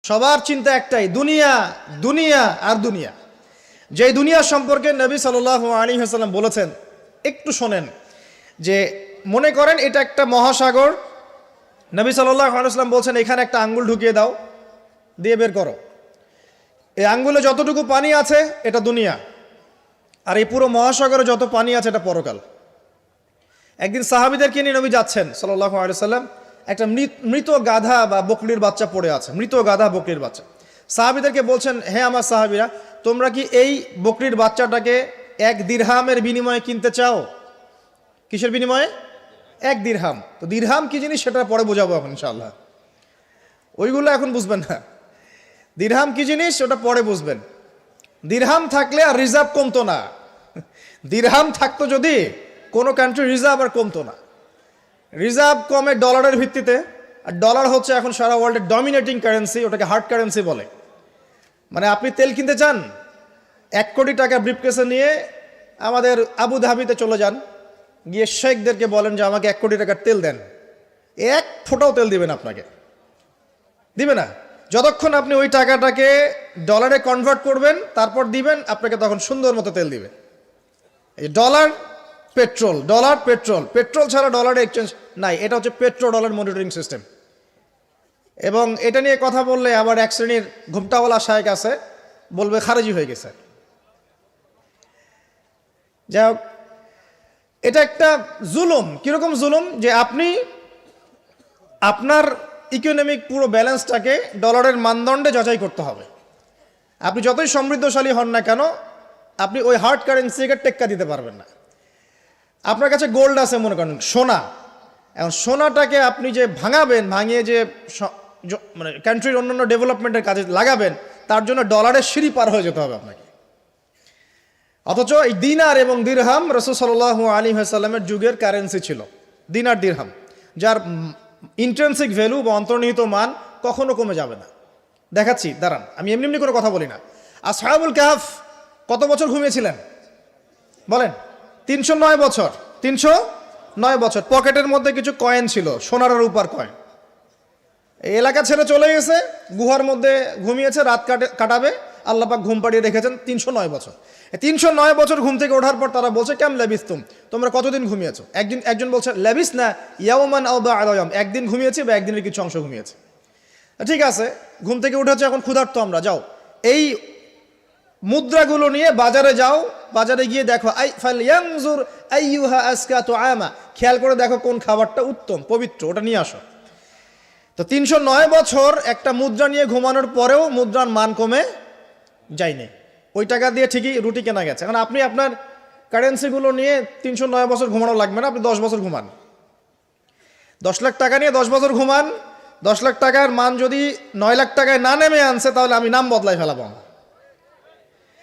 সবার চিন্তা একটাই, দুনিয়া দুনিয়া আর দুনিয়া। যে দুনিয়া সম্পর্কে নবী সাল্লাল্লাহু আলাইহি ওয়াসাল্লাম বলেছেন, একটু শোনেন। যে মনে করেন এটা একটা মহাসাগর। নবী সাল্লাল্লাহু আলাইহি ওয়াসাল্লাম বলছেন এখানে একটা আঙ্গুল ঢুকিয়ে দাও, দিয়ে বের করো। এই আঙ্গুলে যতটুকু পানি আছে এটা দুনিয়া, আর এই পুরো মহাসাগরে যত পানি আছে এটা পরকাল। একদিন সাহাবীদেরকে নিয়ে নবী যাচ্ছেন সাল্লাল্লাহু আলাইহি ওয়াসাল্লাম, একটা মৃত গাধা বা বকরির বাচ্চা পড়ে আছে, মৃত গাধা বকরির বাচ্চা। সাহাবীদেরকে বলছেন, হে আমার সাহাবীরা, তোমরা কি এই বকরির বাচ্চাটাকে 1 দিরহামের বিনিময়ে কিনতে চাও? কিসের বিনিময়ে? 1 দিরহাম। তো দিরহাম কি জিনিস সেটা পরে বোঝাবো এখন ইনশাআল্লাহ, ওইগুলো এখন বুঝবেন না। দিরহাম কি জিনিস ওটা পরে বুঝবেন। দিরহাম থাকলে আর রিজার্ভ কমতো না। দিরহাম থাকতো যদি কোনো কান্ট্রি রিজার্ভ আর কমতো না। রিজার্ভ কমে ডলারের ভিত্তিতে, আর ডলার হচ্ছে এখন সারা ওয়ার্ল্ডের ডমিনেটিং কারেন্সি, ওটাকে হার্ড কারেন্সি বলে। মানে আপনি তেল কিনতে চান, 1 কোটি টাকা ব্রিফকেসে নিয়ে আমাদের আবু ধাবিতে চলে যান, গিয়ে শেখদেরকে বলেন যে আমাকে 1 কোটি টাকার তেল দেন। 1 ফোঁটাও তেল দিবেন আপনাকে, দিবে না। যতক্ষণ আপনি ওই টাকাটাকে ডলারে কনভার্ট করবেন তারপর দিবেন, আপনাকে তখন সুন্দর মতো তেল দিবে। এই dollar petrol, dollar petrol, petrol ছাড়া ডলারে এক্সচেঞ্জ নাই। এটা হচ্ছে পেট্রো ডলার মনিটরিং সিস্টেম। এবং এটা নিয়ে কথা বললে আবার এক শ্রেণীর ঘুমটাওয়ালা শায়েক আছে, বলবে খারেজি হয়ে গেছে। যাই হোক, এটা একটা জুলুম। কিরকম জুলুম? যে আপনি আপনার ইকোনমিক পুরো ব্যালেন্সটাকে ডলারের মানদণ্ডে যাচাই করতে হবে। আপনি যতই সমৃদ্ধশালী হন না কেন, আপনি ওই হার্ড কারেন্সিকে টেক্কা দিতে পারবেন না। আপনার কাছে গোল্ড আছে, মনে করেন সোনা। এখন সোনাটাকে আপনি যে ভাঙাবেন, ভাঙিয়ে যে মানে কান্ট্রির অন্যান্য ডেভেলপমেন্টের কাজে লাগাবেন, তার জন্য ডলারের সিঁড়ি পার হয়ে যেতে হবে আপনাকে। অথচ এই দিনার এবং দিরহাম রাসূল সাল্লাল্লাহু আলাইহি ওয়াসাল্লামের যুগের কারেন্সি ছিল, দিনার দিরহাম, যার ইন্ট্রিনসিক ভ্যালু বা অন্তর্নিহিত মান কখনো কমে যাবে না। দেখাচ্ছি, দাঁড়ান, আমি এমনি এমনি কোনো কথা বলি না। আসহাবুল কাহফ কত বছর ঘুমিয়েছিলেন বলেন? 309 বছর। 309 বছর। পকেটের মধ্যে কিছু কয়েন ছিল, সোনার আর রূপার কয়েন। এই এলাকা ছেড়ে চলে গেছে, গুহার মধ্যে ঘুমিয়েছে, রাত কাটাবে। আল্লাহ পাক ঘুম পাড়িয়ে রেখেছেন 309 বছর। 309 বছর ঘুম থেকে ওঠার পর তারা বলছে, কেম লাবিস্তুম, তোমরা কতদিন ঘুমিয়েছো? একজন বলছে লাবিস না ইয়াওমান আও বা'দা ইয়াওম, একদিন ঘুমিয়েছি বা একদিনের কিছু অংশ ঘুমিয়েছে। ঠিক আছে, ঘুম থেকে উঠেছে, এখন ক্ষুধার্ত আমরা, যাও এই মুদ্রাগুলো নিয়ে বাজারে যাও, বাজারে গিয়ে দেখো ফালয়ানজুর আইয়ুহা আজকা তুআমা, খেয়াল করে দেখো কোন খাবারটা উত্তম পবিত্র, ওটা নিয়ে আসো। তো 309 বছর একটা মুদ্রা নিয়ে ঘুমানোর পরেও মুদ্রার মান কমে যায়নি। ওই টাকা দিয়ে ঠিকই রুটি কেনা গেছে। এখন আপনি আপনার কারেন্সিগুলো নিয়ে 309 বছর ঘুমানো লাগবে না, আপনি 10 বছর ঘুমান। 10 লাখ টাকা নিয়ে 10 বছর ঘুমান। 10 লাখ টাকার মান যদি 9 লাখ টাকায় না নেমে আনছে, তাহলে আমি নাম বদলাই ফেলাবো।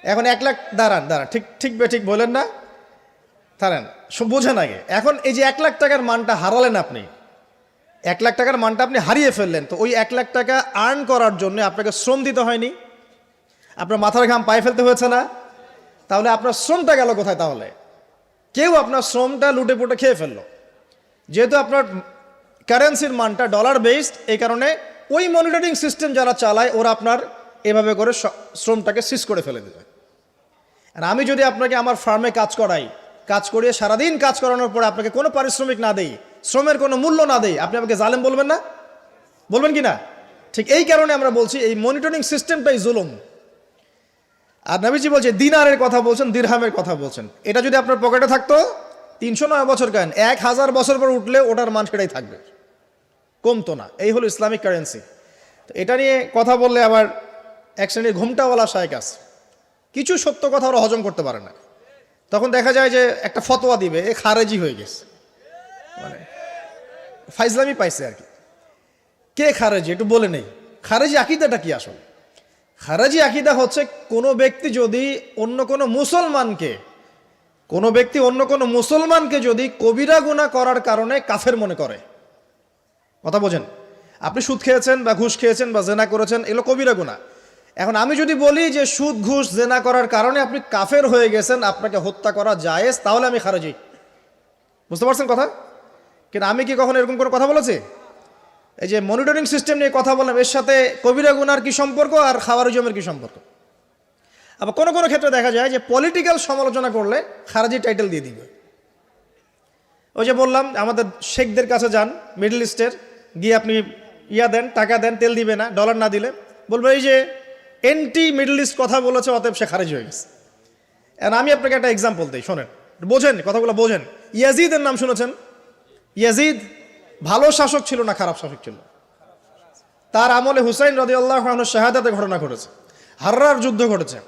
এখন 1 লাখ, দাঁড়ান ঠিক বলেন না, দাঁড়ান, বোঝেন আগে। এখন এই যে 1 লাখ টাকার মানটা হারালেন আপনি, 1 লাখ টাকার মানটা আপনি হারিয়ে ফেললেন। তো ওই 1 লাখ টাকা আর্ন করার জন্য আপনাকে শ্রম দিতে হয়নি? আপনার মাথার ঘাম পায়ে ফেলতে হয়েছে না? তাহলে আপনার শ্রমটা গেল কোথায়? তাহলে কেউ আপনার শ্রমটা লুটে পুটে খেয়ে ফেললো। যেহেতু আপনার কারেন্সির মানটা ডলার বেসড, এই কারণে ওই মনিটরিং সিস্টেম যারা চালায় ওরা আপনার এভাবে করে শ্রমটাকে সিজ করে ফেলে দেবে। আর আমি যদি আপনাকে আমার ফার্মে কাজ করিয়ে সারাদিন কাজ করানোর পরে আপনাকে কোনো পারিশ্রমিক না দেই, শ্রমের কোনো মূল্য না দেই, আপনি আমাকে জালেম বলবেন না? বলবেন কি না? ঠিক এই কারণে আমরা বলছি এই মনিটরিং সিস্টেমটাই জুলুম। আর নবীজি বলছে, দিনারের কথা বলছেন, দিরহামের কথা বলছেন। এটা যদি আপনার পকেটে থাকতো 309 বছর কেন, 1000 বছর পর উঠলে ওটার মান সেটাই থাকবে, কমতো না। এই হলো ইসলামিক কারেন্সি। তো এটা নিয়ে কথা বললে আবার এক শ্রেণীর ঘুমটাওয়ালা শায়েক আছে, কিছু সত্য কথা ওরা হজম করতে পারে না। তখন দেখা যায় যে একটা ফতোয়া দিবে, এ খারেজি হয়ে গেছে, মানে ফাইজলামি পাইছে আর কি। কে খারেজি একটু বলে নেই। খারেজি আকীদাটা কি আসলে? খারেজি আকীদা হচ্ছে কোনো ব্যক্তি অন্য কোনো মুসলমানকে যদি কবিরা গুনাহ করার কারণে কাফের মনে করে। কথা বোঝেন? আপনি সুদ খেয়েছেন বা ঘুষ খেয়েছেন বা জেনা করেছেন, এগুলো কবিরা গুনাহ। এখন আমি যদি বলি যে সুদ ঘুষ জেনা করার কারণে আপনি কাফের হয়ে গেছেন, আপনাকে হত্যা করা জায়েজ, তাহলে আমি খারেজি। বুঝতে পারছেন কথা? কিন্তু আমি কি কখনো এরকম কোনো কথা বলেছি? এই যে মনিটরিং সিস্টেম নিয়ে কথা বললাম, এর সাথে কবিরা গুনার কি সম্পর্ক আর খাওয়ারিজমের কি সম্পর্ক? আবার কোনো কোনো ক্ষেত্রে দেখা যায় যে পলিটিক্যাল সমালোচনা করলে খারাজি টাইটেল দিয়ে দিবে। ওই যে বললাম আমাদের শেখদের কাছে যান মিডল ইস্টের, গিয়ে আপনি দেন, টাকা দেন, তেল দিবে না, ডলার না দিলে বলবে এই যে এন্টি মিডল ইস্ট কথা বলেছে, অতএব সে খারিজ হয়ে গেছে। আর আমি আপনাকে একটা এক্সাম্পল দিই, শোনেন, বোঝেন কথাগুলো বোঝেন। ইয়াজিদের নাম শুনেছেন? ইয়াজিদ ভালো শাসক ছিল না খারাপ শাসক ছিল? তার আমলে হুসাইন রাদিয়াল্লাহু আনহু শাহাদাতের ঘটনা ঘটেছে, হাররার যুদ্ধ ঘটেছে,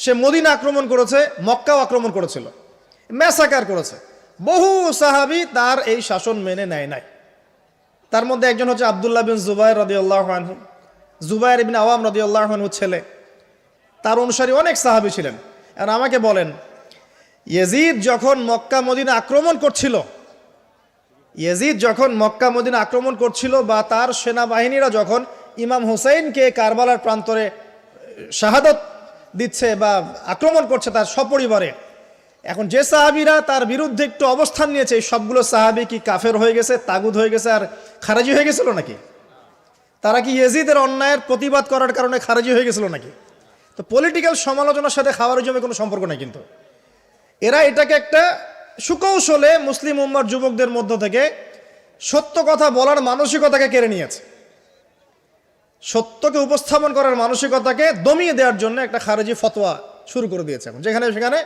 সে মদিনা আক্রমণ করেছে, মক্কাও আক্রমণ করেছিল, ম্যাসাকার করেছে। বহু সাহাবী তার এই শাসন মেনে নেয় নাই। তার মধ্যে একজন হচ্ছে আব্দুল্লাহ বিন জুবাইর রাদিয়াল্লাহু আনহু, জুবাইর ইবনে আওয়াম রাদিয়াল্লাহু আনহু ছেলে। তার অনুসারী অনেক সাহাবী ছিলেন। আর আমাকে বলেন, ইয়াজিদ যখন মক্কা মদিনা আক্রমণ করছিল, বা তার সেনাবাহিনীরা যখন ইমাম হুসাইনকে কারবালার প্রান্তরে শাহাদত দিচ্ছে বা আক্রমণ করছে তার সপরিবারে, এখন যে সাহাবীরা তার বিরুদ্ধে একটু অবস্থান নিয়েছে, এই সবগুলো সাহাবী কি কাফের হয়ে গেছে, তাগুত হয়ে গেছে, আর খারেজি হয়ে গেছিল নাকি? তারা কি ইয়াজিদের অন্যায়ের প্রতিবাদ করার কারণে খারেজি হয়ে গেছিল নাকি? তো পলিটিক্যাল সমালোচনার সাথে খাওয়ারিজমের কোনো সম্পর্ক নেই। কিন্তু এরা এটাকে একটা সুকৌশলে মুসলিম উম্মার যুবকদের মধ্য থেকে সত্য কথা বলার মানসিকতাকে কেড়ে নিয়েছে, সত্যকে উপস্থাপন করার মানসিকতাকে দমিয়ে দেওয়ার জন্য একটা খারেজি ফতোয়া শুরু করে দিয়েছে। এখন যেখানে সেখানে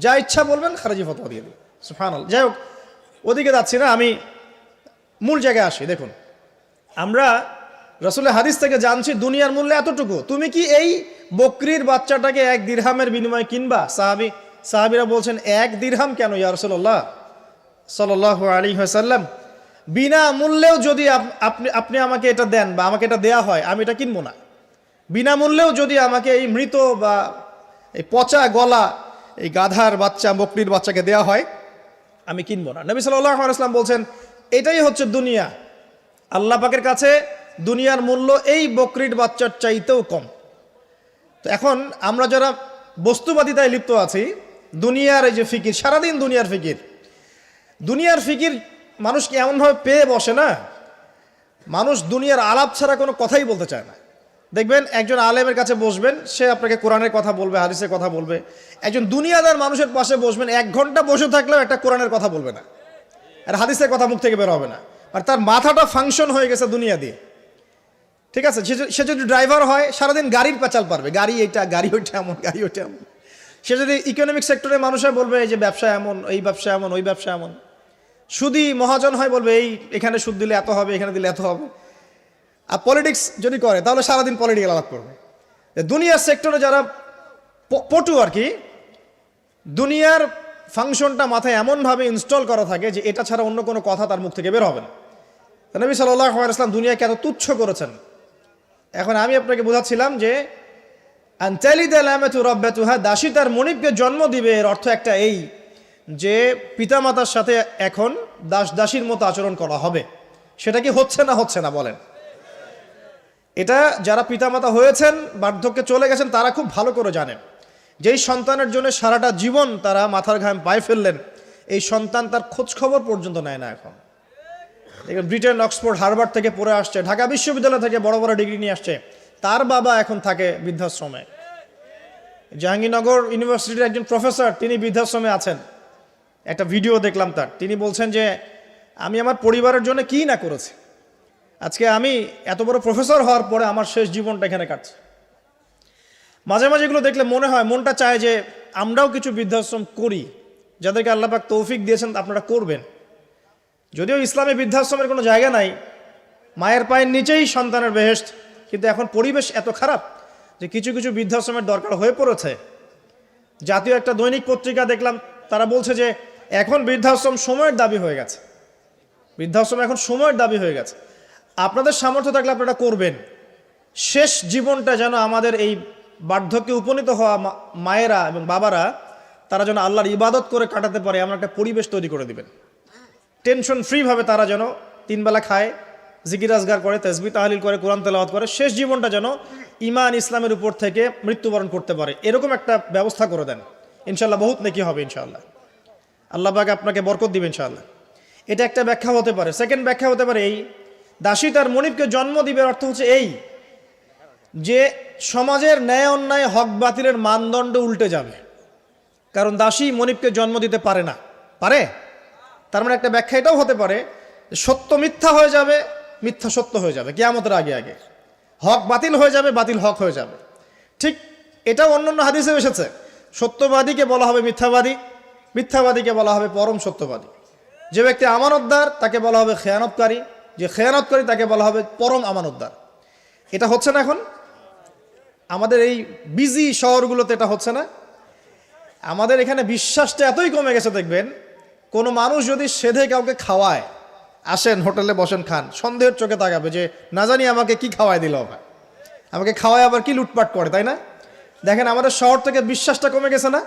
যা ইচ্ছা বলবেন, খারেজি ফতোয়া দিয়ে দিবে। সুবহানাল্লাহ। যাই হোক, ওদিকে যাচ্ছি না, আমি মূল জায়গায় আসি। দেখুন, আমরা রাসূলের হাদিস থেকে জানছি দুনিয়ার মূল্য এতটুকু। তুমি কি এই বকরির বাচ্চাটাকে 1 দিরহামের বিনিময়ে কিনবা? সাহাবীরা বলছেন 1 দিরহাম কেন ইয়া রাসূলুল্লাহ সাল্লাল্লাহু আলাইহি ওয়াসাল্লাম, বিনা মূল্যেও যদি আপনি আমাকে এটা দেন বা আমাকে এটা দেয়া হয়, আমি এটা কিনবো না। বিনামূল্যেও যদি আমাকে এই মৃত বা এই পচা গলা এই গাধার বাচ্চা, বকরির বাচ্চাকে দেয়া হয়, আমি কিনবো না। নবী সাল্লাল্লাহু আলাইহি ওয়াসাল্লাম বলছেন এটাই হচ্ছে দুনিয়া। আল্লাহ পাকের কাছে দুনিয়ার মূল্য এই বকরির বাচ্চার চাইতেও কম। তো এখন আমরা যারা বস্তুবাদিতায় লিপ্ত আছি, দুনিয়ার এই যে ফিকির, সারাদিন দুনিয়ার ফিকির মানুষকে এমনভাবে পেয়ে বসে না, মানুষ দুনিয়ার আলাপ ছাড়া কোনো কথাই বলতে চায় না। দেখবেন একজন আলেমের কাছে বসবেন, সে আপনাকে কোরআনের কথা বলবে, হাদিসের কথা বলবে। একজন দুনিয়াদার মানুষের পাশে বসবেন, 1 ঘন্টা বসে থাকলেও একটা কোরআনের কথা বলবে না, আর হাদিসের কথা মুখ থেকে বের হবে না। আর তার মাথাটা ফাংশন হয়ে গেছে দুনিয়া দিয়ে, ঠিক আছে? সে যদি ড্রাইভার হয়, সারাদিন গাড়ির পেঁচাল পারবে, গাড়ি এটা, গাড়ি ওইটা এমন, গাড়ি ওইটা এমন। সে যদি ইকোনমিক সেক্টরের মানুষ হয়, বলবে এই যে ব্যবসা এমন, এই ব্যবসা এমন, ওই ব্যবসা এমন। সুদি মহাজন হয়, বলবে এই এখানে সুদ দিলে এত হবে, এখানে দিলে এত হবে। আর পলিটিক্স যদি করে, তাহলে সারাদিন পলিটিক্যাল আলাপ করবে। দুনিয়ার সেক্টরে যারা পটু আর কি, দুনিয়ার ফাংশনটা মাথায় এমনভাবে ইনস্টল করা থাকে যে এটা ছাড়া অন্য কোনো কথা তার মুখ থেকে বের হবে না। নবী সাল্লাল্লাহু আলাইহি ওয়াসাল্লাম দুনিয়াকে এত তুচ্ছ করেছেন। এখন আমি আপনাকে বোঝাচ্ছিলাম যে দাসী তার মনিবকে জন্ম দিবে, এর অর্থ একটা এই যে পিতামাতার সাথে এখন দাসীর মতো আচরণ করা হবে। সেটা কি হচ্ছে না বলেন? এটা যারা পিতামাতা হয়েছেন, বার্ধক্যে চলে গেছেন, তারা খুব ভালো করে জানেন। যেই সন্তানের জন্য সারাটা জীবন তারা মাথার ঘাম পায়ে ফেললেন, এই সন্তান তার খোঁজ খবর পর্যন্ত নেয় না। এখন ব্রিটেন, অক্সফোর্ড, হার্ভার্ড থেকে পড়ে আসছে, ঢাকা বিশ্ববিদ্যালয় থেকে বড় বড় ডিগ্রি নিয়ে আসছে, তার বাবা এখন থাকে বৃদ্ধাশ্রমে। জাহাঙ্গীরনগর ইউনিভার্সিটির একজন প্রফেসর, তিনি বৃদ্ধাশ্রমে আছেন। একটা ভিডিও দেখলাম তার, তিনি বলছেন যে আমি আমার পরিবারের জন্য কি না করেছি, আজকে আমি এত বড় প্রফেসর হওয়ার পরে আমার শেষ জীবনটা এখানে কাটছে। মাঝে মাঝে এগুলো দেখলে মনে হয়, মনটা চায় যে আমরাও কিছু বৃদ্ধাশ্রম করি, যাদেরকে আল্লাহ পাক তৌফিক দিয়েছেন আপনারা করবেন। যদিও ইসলামে বৃদ্ধাশ্রমের কোনো জায়গা নাই, মায়ের পায়ের নিচেই সন্তানের বেহেশত, কিন্তু এখন পরিবেশ এত খারাপ যে কিছু কিছু বৃদ্ধাশ্রমের দরকার হয়ে পড়েছে। জাতীয় একটা দৈনিক পত্রিকা দেখলাম, তারা বলছে যে এখন বৃদ্ধাশ্রম সময়ের দাবি হয়ে গেছে, বৃদ্ধাশ্রম এখন সময়ের দাবি হয়ে গেছে। আপনাদের সামর্থ্য থাকলে আপনারা করবেন। শেষ জীবনটা যেন আমাদের এই বার্ধক্যে উপনীত হওয়া মায়েরা এবং বাবারা, তারা যেন আল্লাহর ইবাদত করে কাটাতে পারে এমন একটা পরিবেশ তৈরি করে দিবেন। টেনশন ফ্রিভাবে তারা যেন 3 বেলা খায়, জিকির আজগার করে, তাসবিহ তাহলিল করে, কোরআন তেলাওয়াত করে, শেষ জীবনটা যেন ঈমান ইসলামের উপর থেকে মৃত্যুবরণ করতে পারে, এরকম একটা ব্যবস্থা করে দেন। ইনশাআল্লাহ বহুত নেকি হবে ইনশাআল্লাহ। আল্লাহ পাক আপনাকে বরকত দিবেন ইনশাআল্লাহ। এটা একটা ব্যাখ্যা হতে পারে। সেকেন্ড ব্যাখ্যা হতে পারে এই দাসী তার মনিবকে জন্ম দিবে অর্থ হচ্ছে এই যে সমাজের ন্যায় অন্যায় হক বাতিলের মানদণ্ড উল্টে যাবে, কারণ দাসী মনিবকে জন্ম দিতে পারে না। পারে? তার মানে একটা ব্যাখ্যা এটাও হতে পারে সত্য মিথ্যা হয়ে যাবে, মিথ্যা সত্য হয়ে যাবে কিয়ামতের আগে আগে, হক বাতিল হয়ে যাবে, বাতিল হক হয়ে যাবে। ঠিক এটাও অন্যান্য হাদিসে এসেছে, সত্যবাদীকে বলা হবে মিথ্যাবাদী, মিথ্যাবাদীকে বলা হবে পরম সত্যবাদী। যে ব্যক্তি আমানতদার তাকে বলা হবে খেয়ানতকারী, যে খেয়ানতকারী তাকে বলা হবে পরম আমানতদার। এটা হচ্ছে না এখন আমাদের এই বিজি শহরগুলোতে, এটা হচ্ছে না। আমাদের এখানে বিশ্বাসটা এতই কমে গেছে, দেখবেন কোনো মানুষ যদি সেধে কাউকে খাওয়ায়, আসেন হোটেলে বসেন খান, সন্দেহের চোখে তাকাবে যে না জানি আমাকে কি খাওয়াই দিল, আমাকে খাওয়ায় আবার কি লুটপাট করে, তাই না? দেখেন আমাদের শহর থেকে বিশ্বাসটা কমে গেছে না?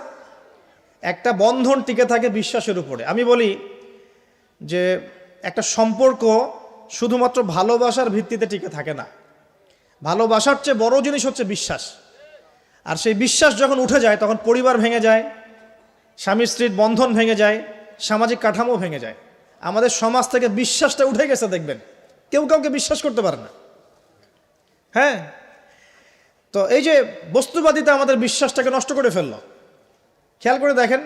একটা বন্ধন টিকে থাকে বিশ্বাসের উপরে। আমি বলি যে একটা সম্পর্ক শুধুমাত্র ভালোবাসার ভিত্তিতে টিকে থাকে না, ভালোবাসার চেয়ে বড় জিনিস হচ্ছে বিশ্বাস। আর সেই বিশ্বাস যখন উঠে যায় তখন পরিবার ভেঙে যায়, স্বামী স্ত্রীর বন্ধন ভেঙে যায়, সামাজিক কাঠামো ভেঙে যায়। আমাদের সমাজ থেকে বিশ্বাসটা উঠে গেছে, দেখবেন কেউ কাউকে বিশ্বাস করতে পারে না। হ্যাঁ, তো এই যে বস্তুবাদিতা আমাদের বিশ্বাসটাকে নষ্ট করে ফেললো। খেয়াল করে দেখেন,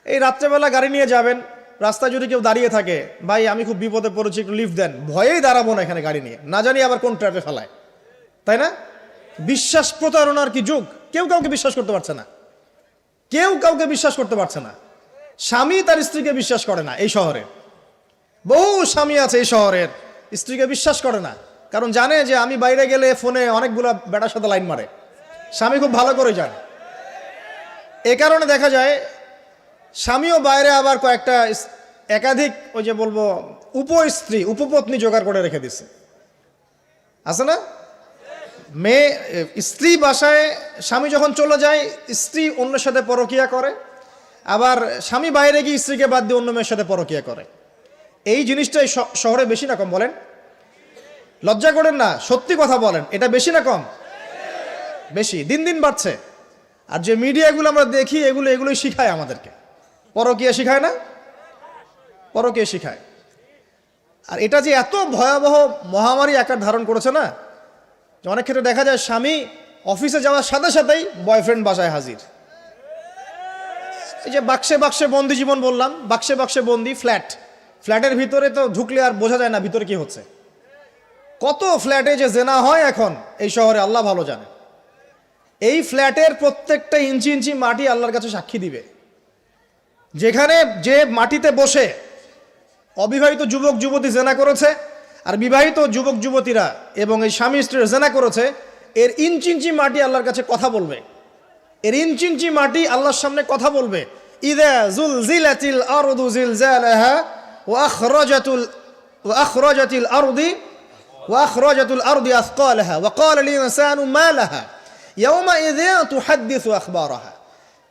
এই রাত্রেবেলা গাড়ি নিয়ে যাবেন, রাস্তায় যদি কেউ দাঁড়িয়ে থাকে, ভাই আমি খুব বিপদে পড়েছি একটু লিফট দেন, ভয়েই দাঁড়াবো না এখানে গাড়ি নিয়ে, না জানি আবার কোন ট্র্যাপে ফেলায়, তাই না? বিশ্বাস প্রতারণার কি যুগ, কেউ কাউকে বিশ্বাস করতে পারছে না, কেউ কাউকে বিশ্বাস করতে পারছে না। স্বামী তার স্ত্রীকে বিশ্বাস করে না। এই শহরে বহু স্বামী আছে এই শহরের, স্ত্রীকে বিশ্বাস করে না, কারণ জানে যে আমি বাইরে গেলে ফোনে অনেকগুলো বেটার সাথে লাইন মারে। স্বামী খুব ভালো করে জানে। এ কারণে দেখা যায় স্বামীও বাইরে আবার কয়েকটা একাধিক ওই যে বলবো উপস্ত্রী উপপত্নী জোগাড় করে রেখে দিচ্ছে, আছে না? মেয়ে স্ত্রী বাসায়, স্বামী যখন চলে যায় স্ত্রী অন্যের সাথে পরকিয়া করে, আবার স্বামী বাইরে গিয়ে স্ত্রীকে বাদ দিয়ে অন্য মেয়ের সাথে পরকিয়া করে। এই জিনিসটাই শহরে বেশি না কম বলেন? লজ্জা করেন না, সত্যি কথা বলেন, এটা বেশি না কম? বেশি, দিন দিন বাড়ছে। আর যে মিডিয়াগুলো আমরা দেখি এগুলোই শিখায় আমাদেরকে, পরকিয়া শিখায় না? পরকিয়া শিখায়। আর এটা যে এত ভয়াবহ মহামারী আকার ধারণ করেছে না, যে অনেক ক্ষেত্রে দেখা যায় স্বামী অফিসে যাওয়ার সাথে সাথেই বয়ফ্রেন্ড বাসায় হাজির। এই যে বাক্সে বাক্সে বন্দি জীবন বললাম, বাক্সে বাক্সে বন্দি ফ্ল্যাটের ভিতরে তো ঢুকলে আর বোঝা যায় না ভিতরে কি হচ্ছে। কত ফ্ল্যাটে যে জেনা হয় এখন এই শহরে আল্লাহ ভালো জানে। এই ফ্ল্যাটের প্রত্যেকটা ইঞ্চি ইঞ্চি মাটি আল্লাহর কাছে সাক্ষী দিবে। যেখানে যে মাটিতে বসে অবিবাহিত যুবক যুবতী জেনা করেছে আর বিবাহিত যুবক যুবতীরা এবং এই স্বামী স্ত্রীর জেনা করেছে, এর ইঞ্চি ইঞ্চি মাটি আল্লাহর কাছে কথা বলবে। এর ইঞ্চি ইঞ্চি মাটি আল্লাহর সামনে কথা বলবে। ইযা যুলজিলাতিল আরদু জিলজালাহা ওয়া আখরাজাতিল আরদি আসকালাহা ওয়া ক্বালা লিল ইনসানু মা লাহা ইয়াওমাইযিন তুহাদ্দিসু আখবারাহা।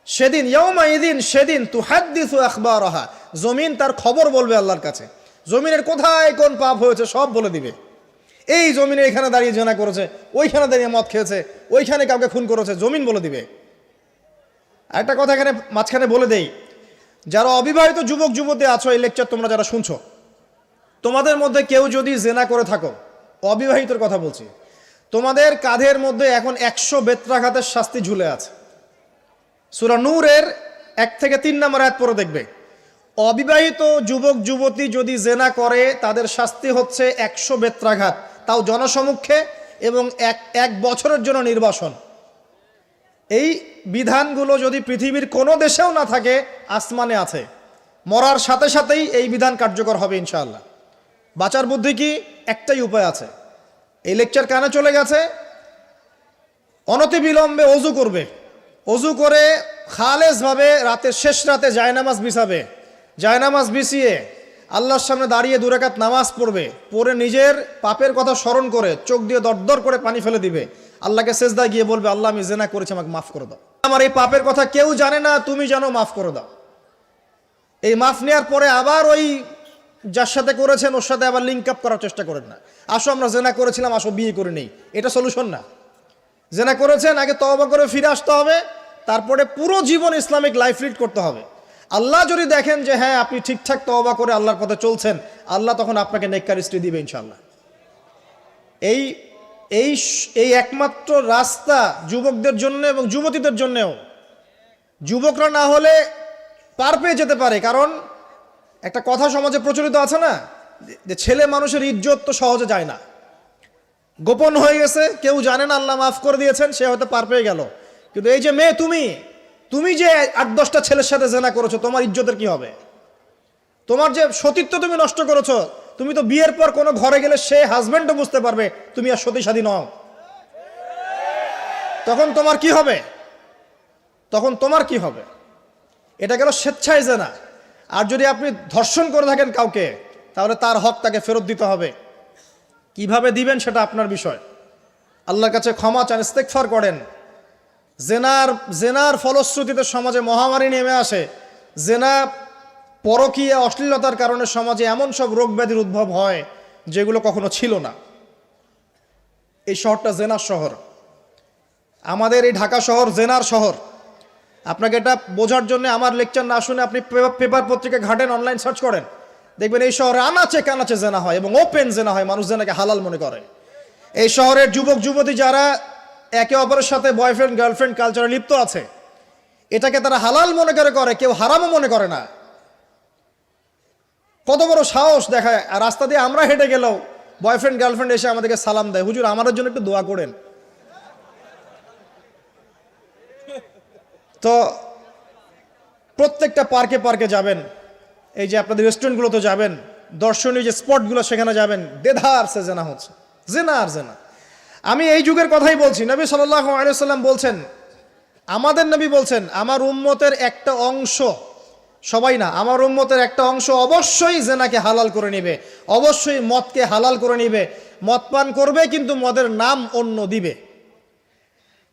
সেদিন তুহাদ্দিসু আখবারাহা, জমিন তার খবর বলবে আল্লাহর কাছে। জমিনের কোথায় কোন পাপ হয়েছে সব বলে দিবে। এই জমিনে এখানে দাঁড়িয়ে জেনা করেছে, ওইখানে দাঁড়িয়ে মদ খেয়েছে, ওইখানে কাউকে খুন করেছে, জমিন বলে দিবে। একটা কথা এখানে মাঝখানে বলে দেই, যারা অবিবাহিত যুবক যুবতী আছো, এই লেকচার তোমরা যারা শুনছো, তোমাদের মধ্যে কেউ যদি জেনা করে থাকো, অবিবাহিতর কথা বলছি, তোমাদের কাঁধের মধ্যে এখন 100 বেত্রাঘাতের শাস্তি ঝুলে আছে। সূরা নূরের 1 থেকে 3 নম্বর আয়াত পড়ে দেখবে, অবিবাহিত যুবক যুবতী যদি জেনা করে তাদের শাস্তি হচ্ছে 100 বেত্রাঘাত, তাও জনসমক্ষে, এবং এক বছরের জন্য নির্বাসন। এই বিধানগুলো যদি পৃথিবীর কোনো দেশেও না থাকে, আসমানে আছে। মরার সাথে সাথেই এই বিধান কার্যকর হবে ইনশাআল্লাহ। বাঁচার বুদ্ধি কি? একটাই উপায় আছে। এই লেকচার কানে চলে গেছে, অনতিবিলম্বে অজু করবে। অজু করে খালেসভাবে রাতের শেষ রাতে জায়নামাজ বিছাবে। জায়নামাজ বিছিয়ে আল্লাহর সামনে দাঁড়িয়ে 2 রাকাত নামাজ পড়বে। পড়ে নিজের পাপের কথা স্মরণ করে চোখ দিয়ে দরদর করে পানি ফেলে দিবে। আল্লাহকে সেজদায় গিয়ে বলবে, আল্লাহ আমি জেনা করেছি, আমাকে মাফ করে দাও। আমার এই পাপের কথা কেউ জানে না, তুমি জানো, মাফ করে দাও। এই মাফ নেওয়ার পরে আবার ওই যার সাথে করেছেন ওর সাথে আবার লিঙ্ক আপ করার চেষ্টা করেন না। আসো আমরা জেনা করেছিলাম, আসো বিয়ে করে নেই, এটা সলিউশন না। জেনা করেছেন, আগে তওবা করে ফিরে আসতে হবে, তারপরে পুরো জীবন ইসলামিক লাইফ লিড করতে হবে। আল্লাহ যদি দেখেন যে হ্যাঁ আপনি ঠিকঠাক তওবা করে আল্লাহর পথে চলছেন, আল্লাহ তখন আপনাকে নেককার স্ত্রী দিবে ইনশাআল্লাহ। এই এই এই একমাত্র রাস্তা যুবকদের জন্য এবং যুবতীদের জন্যও। যুবকরা না হলে পার পেয়ে যেতে পারে, কারণ একটা কথা সমাজে প্রচলিত আছে না, যে ছেলে মানুষের ইজ্জত তো সহজে যায় না, গোপন হয়ে গেছে, কেউ জানে না, আল্লাহ মাফ করে দিয়েছেন, সে হয়তো পার পেয়ে গেল। কিন্তু এই যে মেয়ে, তুমি যে 8-10টা ছেলের সাথে জেনা করেছো, তোমার ইজ্জতের কি হবে? তোমার যে সতীত্ব তুমি নষ্ট করেছো, তুমি তো বিয়ের পর কোনো ঘরে গেলে সে হাজবেন্ডও বুঝতে পারবে তুমি আর সতী সাধী নও। তখন তোমার কি হবে? এটা গেল স্বেচ্ছায় জেনা। আর যদি আপনি ধর্ষণ করে থাকেন কাউকে, তাহলে তার হক তাকে ফেরত দিতে হবে। কিভাবে দিবেন সেটা আপনার বিষয়। আল্লাহর কাছে ক্ষমা চান, ইস্তেগফার করেন। জেনার ফলশ্রুতিতে সমাজে মহামারী নেমে আসে। জেনা, পরকীয়া, অশ্লীলতার কারণে সমাজে এমন সব রোগ ব্যাধির উদ্ভব হয় যেগুলো কখনো ছিল না। এই শহরটা জেনার শহর, আমাদের এই ঢাকা শহর জেনার শহর। আপনাকে এটা বোঝার জন্য আমার লেকচার না শুনে আপনি পেপার পত্রিকা ঘাটেন, অনলাইন সার্চ করেন, দেখবেন এই শহরে আনাচে কানাচে জেনা হয় এবং ওপেন জেনা হয়। মানুষ জেনাকে হালাল মনে করে। এই শহরের যুবক যুবতী যারা একে অপরের সাথে বয়ফ্রেন্ড গার্লফ্রেন্ড কালচারে লিপ্ত আছে, এটাকে তারা হালাল মনে করে, কেউ হারামও মনে করে না। কত বড় সাহস দেখায়। আর রাস্তা দিয়ে আমরা হেঁটে গেলেও বয়ফ্রেন্ড গার্লফ্রেন্ড এসে আমাদেরকে সালাম দেয়, হুজুর আমাদের জন্য একটু দোয়া করেন। তো প্রত্যেকটা পার্কে যাবেন, এই যে আপনাদের রেস্টুরেন্টগুলোতে যাবেন, দর্শনীয় যে স্পটগুলো সেখানে যাবেন, দেধার সে জেনা হচ্ছে, জেনা আর জেনা। আমি এই যুগের কথাই বলছি। নবী সাল্লাল্লাহু আলাইহি ওয়াসাল্লাম বলছেন, আমাদের নবী বলছেন, আমার উম্মতের একটা অংশ, সবাই না, আমার উম্মতের একটা অংশ অবশ্যই জেনাকে হালাল করে নেবে, অবশ্যই মদকে হালাল করে নেবে, মদ পান করবে কিন্তু মদের নাম অন্য দিবে,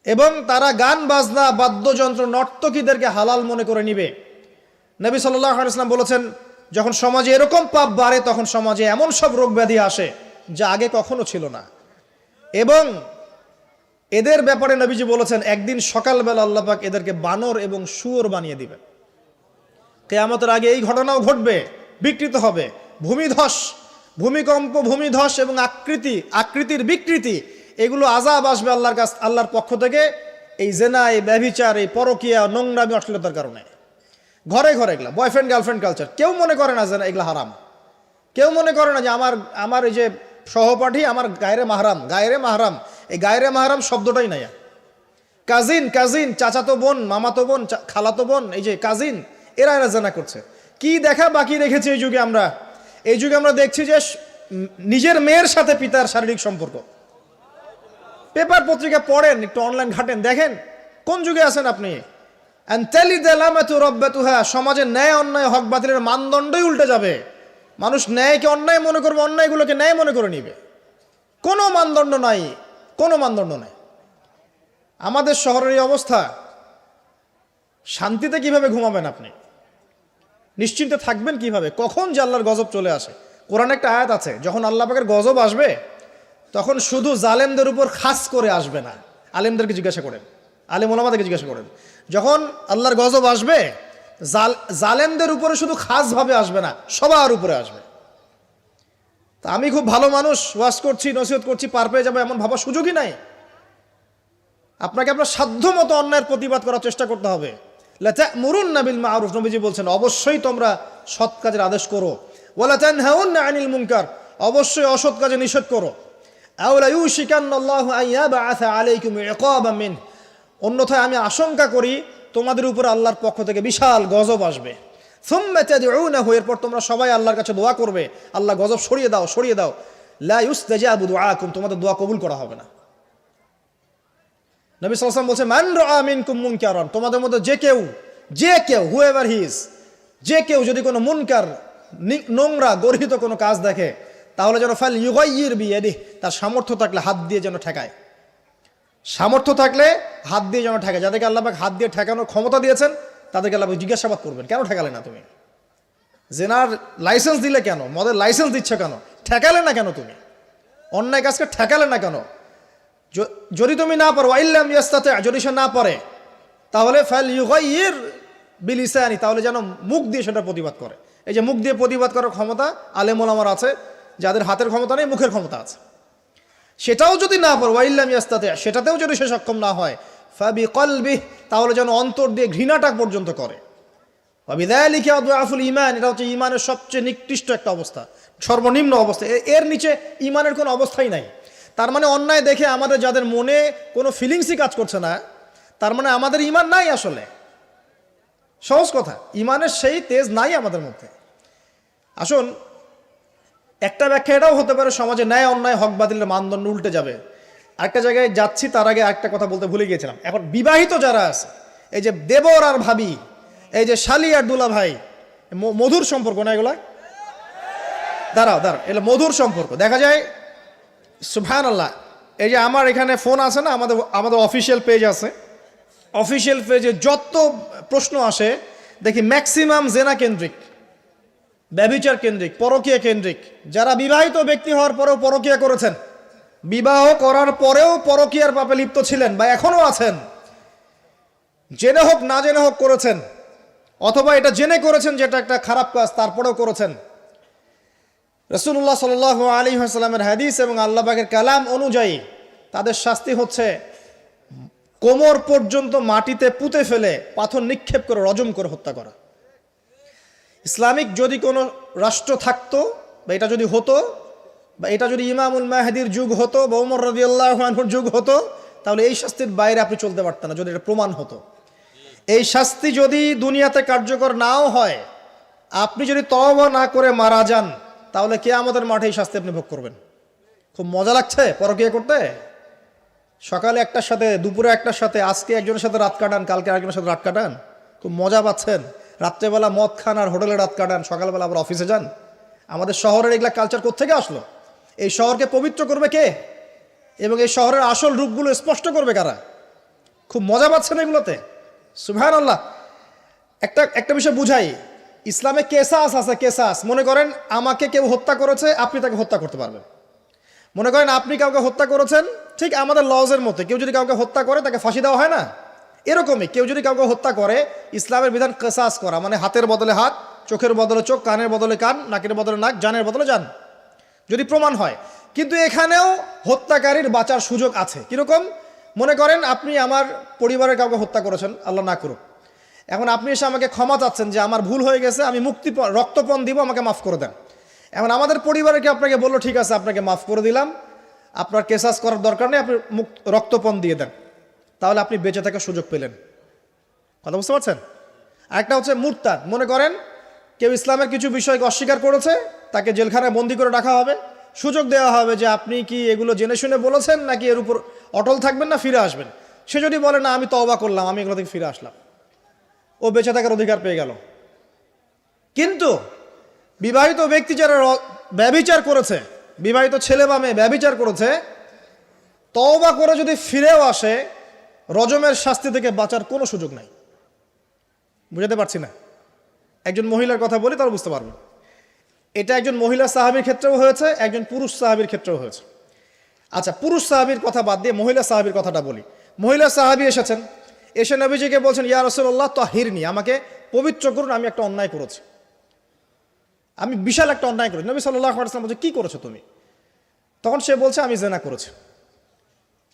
এবং তারা গান বাজনা বাদ্যযন্ত্র নর্তকীদেরকে হালাল মনে করে নিবে। নবী সাল্লাল্লাহু আলাইহি ওয়াসাল্লাম বলেছেন, যখন সমাজে এরকম পাপ বাড়ে তখন সমাজে এমন সব রোগ ব্যাধি আসে যা আগে কখনো ছিল না। এবং এদের ব্যাপারে নবীজি বলেছেন, একদিন সকালবেলা আল্লাহ পাক এদেরকে বানর এবং শুয়োর বানিয়ে দিবেন। কিয়ামতের আগে এই ঘটনাও ঘটবে, বিকৃত হবে। ভূমিধস, ভূমিকম্প, ভূমিধস এবং আকৃতির বিকৃতি, এগুলো আযাব আসবে আল্লাহর পক্ষ থেকে। এই জেনা, এই ব্যভিচার, এই পরকীয়া, নোংরামি, অশ্লীলতার কারণে ঘরে ঘরে এগুলা বয়ফ্রেন্ড গার্লফ্রেন্ড কালচার। কেউ মনে করে না যে এগুলা হারাম, কেউ মনে করে না যে আমার এই যে সহপাঠী আমার গায়রে মাহরাম। এই গায়রে মাহরাম শব্দটাই নাই। কাজিন, চাচাতো বোন, মামাতো বোন, খালাতো বোন, এই যে কাজিন, এরা জেনা করছে। কি দেখা বাকি রেখেছে এই যুগে আমরা? এই যুগে আমরা দেখছি যে নিজের মেয়ের সাথে পিতার শারীরিক সম্পর্ক। পেপার পত্রিকা পড়েন, একটু অনলাইন ঘাটেন, দেখেন কোন যুগে আছেন আপনি। সমাজে ন্যায় অন্যায় হক বাতিলের মানদণ্ডই উল্টে যাবে। মানুষ ন্যায়কে অন্যায় মনে করবে, অন্যায়গুলোকে ন্যায় মনে করে নিবে। কোনো মানদণ্ড নাই। আমাদের শহরের এই অবস্থা, শান্তিতে কিভাবে ঘুমাবেন আপনি? নিশ্চিন্তে থাকবেন কিভাবে? কখন যে আল্লাহর গজব চলে আসে। কোরআনে একটা আয়াত আছে, যখন আল্লাহ পাকের গজব আসবে তখন শুধু জালেমদের উপর খাস করে আসবে না। আলেমদেরকে জিজ্ঞাসা করেন, আলেম ওলামাদেরকে জিজ্ঞাসা করেন, যখন আল্লাহর গজব আসবে জালেমদের উপরে শুধু খাসভাবে আসবে না, সবার উপরে আসবে। তা আমি খুব ভালো মানুষ, ওয়াজ করছি, নসিহত করছি, পার পেয়ে যাবো এমন ভাবার সুযোগই নাই। আপনাকে আপনার সাধ্য মতো অন্যায়ের প্রতিবাদ করার চেষ্টা করতে হবে। লা তা'মুরুন্না বিল মা'রুফ, নবীজি বলছেন অবশ্যই তোমরা সৎ কাজের আদেশ করো। ওয়ালা তানহাউন্না আনিল মুনকার, অবশ্যই অসৎ কাজে নিষেধ করো। আও লা ইউশিকান্নাল্লাহু আন ইয়াবআসা আলাইকুম ইকাবাম মিন, অন্যথায় আমি আশঙ্কা করি তোমাদের উপর আল্লাহর পক্ষ থেকে বিশাল গজব আসবে। সুম্মা তাদউনাহু, এরপর তোমরা সবাই আল্লাহর কাছে দোয়া করবে, আল্লাহ গজব সরিয়ে দাও। লা ইউস্তাজাবু দুআকুম, তোমাদের দোয়া কবুল করা হবে না। নবী সাল্লাল্লাহু আলাইহি ওয়াসাল্লাম বলেছেন, মান রাআ মিনকুম মুনকারান, তোমাদের মধ্যে যে কেউ হুএভার হি ইজ, যে কেউ যদি কোনো মুনকার, নোংরা গর্হিত কোনো কাজ দেখে, তাহলে যেন ফাল ইউগাইয়ির বিয়াদিহি, তার সামর্থ্য থাকলে হাত দিয়ে যেন ঠেকায়। সামর্থ্য থাকলে হাত দিয়ে যেন ঠেকায়। যাদেরকে আল্লাহ পাক হাত দিয়ে ঠেকানোর ক্ষমতা দিয়েছেন তাদেরকে আল্লাহ জিজ্ঞাসাবাদ করবেন, কেন ঠেকালে না তুমি? জেনার লাইসেন্স দিলে কেন? মদের লাইসেন্স দিচ্ছ কেন? ঠেকালে না কেন তুমি? অন্যায় কাজকে ঠেকালে না কেন? যদি তুমি না পারো, আইল্লাম ইয়াস্তাতি, যদি সে না পারে, তাহলে ফাল ইউগাইয়ির বিলিসানি, তাহলে যেন মুখ দিয়ে সেটা প্রতিবাদ করে। এই যে মুখ দিয়ে প্রতিবাদ করার ক্ষমতা আলেম ওলামার আছে, যাদের হাতের ক্ষমতা নেই মুখের ক্ষমতা আছে। সেটাও যদি না পারে, ওয়াইল্লাম ইয়াস্তাতি, সেটাতেও যদি সে সক্ষম না হয়, ফাবিকলবিহি, তাহলে যেন অন্তর দিয়ে ঘৃণাটা পর্যন্ত করে। ওয়াবিযালিকা আদআফুল ঈমান, এটা হচ্ছে ঈমানের সবচেয়ে নিকৃষ্ট একটা অবস্থা, সর্বনিম্ন অবস্থা। এর নিচে ঈমানের কোনো অবস্থাই নাই। তার মানে অন্যায় দেখে আমাদের যাদের মনে কোনো ফিলিংসই কাজ করছে না, তার মানে আমাদের ঈমান নাই আসলে। সহজ কথা, ঈমানের সেই তেজ নাই আমাদের মধ্যে। আসুন, একটা ব্যাখ্যা এটাও হতে পারে সমাজে ন্যায় অন্যায় হক বাতিলের মানদণ্ড উল্টে যাবে। আরেকটা জায়গায় যাচ্ছি, তার আগে আরেকটা কথা বলতে ভুলে গিয়েছিলাম। এখন বিবাহিত যারা আছে, এই যে দেবর আর ভাবি, এই যে শালি আর দুলা ভাই, মধুর সম্পর্ক না এগুলা? দাঁড়াও, এগুলো মধুর সম্পর্ক। দেখা যায় সুবহানাল্লাহ, এই যে আমার এখানে ফোন আছে না, আমাদের অফিসিয়াল পেজ আছে, অফিসিয়াল পেজে যত প্রশ্ন আসে দেখি ম্যাক্সিমাম জেনা কেন্দ্রিক, ব্যভিচার কেন্দ্রিক, পরকীয়া কেন্দ্রিক। যারা বিবাহিত ব্যক্তি হওয়ার পরেও পরকীয়া করেছেন, বিবাহ করার পরেও পরকীয়ার পাপে লিপ্ত ছিলেন বা এখনো আছেন, জেনে হোক না জেনে হোক করেছেন, অথবা এটা জেনে করেছেন যেটা একটা খারাপ কাজ তারপরেও করেছেন। রাসূলুল্লাহ সাল্লাল্লাহু আলাইহি ওয়াসাল্লামের হাদিস এবং আল্লাহ পাকের কালাম অনুযায়ী তাদের শাস্তি হচ্ছে কোমর পর্যন্ত মাটিতে পুঁতে ফেলে পাথর নিক্ষেপ করে রজম করে হত্যা করা। ইসলামিক যদি কোনো রাষ্ট্র থাকতো, বা এটা যদি হতো, বা এটা যদি ইমামুল মাহদির যুগ হতো বা ওমর রাদিয়াল্লাহু আনহুর যুগ হতো, তাহলে এই শাস্তির বাইরে আপনি চলতে পারতেন না, যদি এটা প্রমাণ হতো। এই শাস্তি যদি দুনিয়াতে কার্যকর নাও হয়, আপনি যদি তওবা না করে মারা যান, তাহলে কিয়ামতের মাঠে এই শাস্তি আপনি ভোগ করবেন। খুব মজা লাগছে পরকীয়া করতে। সকালে একটার সাথে, দুপুরে একটার সাথে, আজকে একজনের সাথে রাত কাটান, কালকে আরেকজনের সাথে রাত কাটান, খুব মজা পাচ্ছেন। রাত্রেবেলা মদ খান আর হোটেলে রাত কাটান, সকালবেলা আবার অফিসে যান। আমাদের শহরের এগুলা কালচার কোত্থেকে আসলো? এই শহরকে পবিত্র করবে কে, এবং এই শহরের আসল রূপগুলো স্পষ্ট করবে কারা? খুব মজা পাচ্ছেন এগুলোতে। সুবহানাল্লাহ। একটা বিষয় বুঝাই, ইসলামে কেসাস আছে, কেসাস। মনে করেন আমাকে কেউ হত্যা করেছে, আপনি তাকে হত্যা করতে পারবেন। মনে করেন আপনি কাউকে হত্যা করেছেন, ঠিক আমাদের লজের মতো, কেউ যদি কাউকে হত্যা করে তাকে ফাঁসি দেওয়া হয় না, এরকমই কেউ যদি কাউকে হত্যা করে, ইসলামের বিধান কেসাস করা, মানে হাতের বদলে হাত, চোখের বদলে চোখ, কানের বদলে কান, নাকের বদলে নাক, জানের বদলে জান, যদি প্রমাণ হয়। কিন্তু এখানেও হত্যাকারীর বাঁচার সুযোগ আছে। কিরকম? মনে করেন আপনি আমার পরিবারের কাউকে হত্যা করেছেন, আল্লাহ না করুক। এখন আপনি এসে আমাকে ক্ষমা চাচ্ছেন যে আমার ভুল হয়ে গেছে, আমি রক্তপণ দিব, আমাকে মাফ করে দেন। এখন আমাদের পরিবারকে আপনাকে বললো, ঠিক আছে আপনাকে মাফ করে দিলাম, আপনার কেসাস করার দরকার নেই, আপনি রক্তপণ দিয়ে দেন। তাহলে আপনি বেঁচে থাকার সুযোগ পেলেন। কথা বুঝতে পারছেন? আরেকটা হচ্ছে মুরতাদ। মনে করেন কেউ ইসলামের কিছু বিষয়কে অস্বীকার করেছে, তাকে জেলখানায় বন্দি করে রাখা হবে, সুযোগ দেওয়া হবে যে আপনি কি এগুলো জেনে শুনে বলেছেন, নাকি এর উপর অটল থাকবেন না ফিরে আসবেন। সে যদি বলে না আমি তওবা করলাম, আমি এগুলো থেকে ফিরে আসলাম, ও বেঁচে থাকার অধিকার পেয়ে গেল। কিন্তু বিবাহিত ব্যক্তি যারা ব্যভিচার করেছে, বিবাহিত ছেলে বা মেয়ে ব্যভিচার করেছে, তওবা করে যদি ফিরেও আসে, রজমের শাস্তি থেকে বাঁচার কোনো সুযোগ নাই। বুঝাতে পারছি না? একজন মহিলার কথা বলি, তারা বুঝতে পারবেন। এটা একজন মহিলা সাহাবীর ক্ষেত্রেও হয়েছে, একজন পুরুষ সাহাবীর ক্ষেত্রেও হয়েছে। আচ্ছা, পুরুষ সাহাবীর কথা বাদ দিয়ে মহিলা সাহাবীর কথাটা বলি। মহিলা সাহাবী এসেছেন, এসে নবীজিকে বলছেন, ইয়া রাসূলুল্লাহ তাহিরনি, আমাকে পবিত্র করুন, আমি একটা অন্যায় করেছি, আমি বিশাল একটা অন্যায় করেছি। নবী সাল্লাল্লাহু আলাইহি ওয়াসাল্লাম বলছে, কি করেছো তুমি? তখন সে বলছে, আমি জিনা করেছি।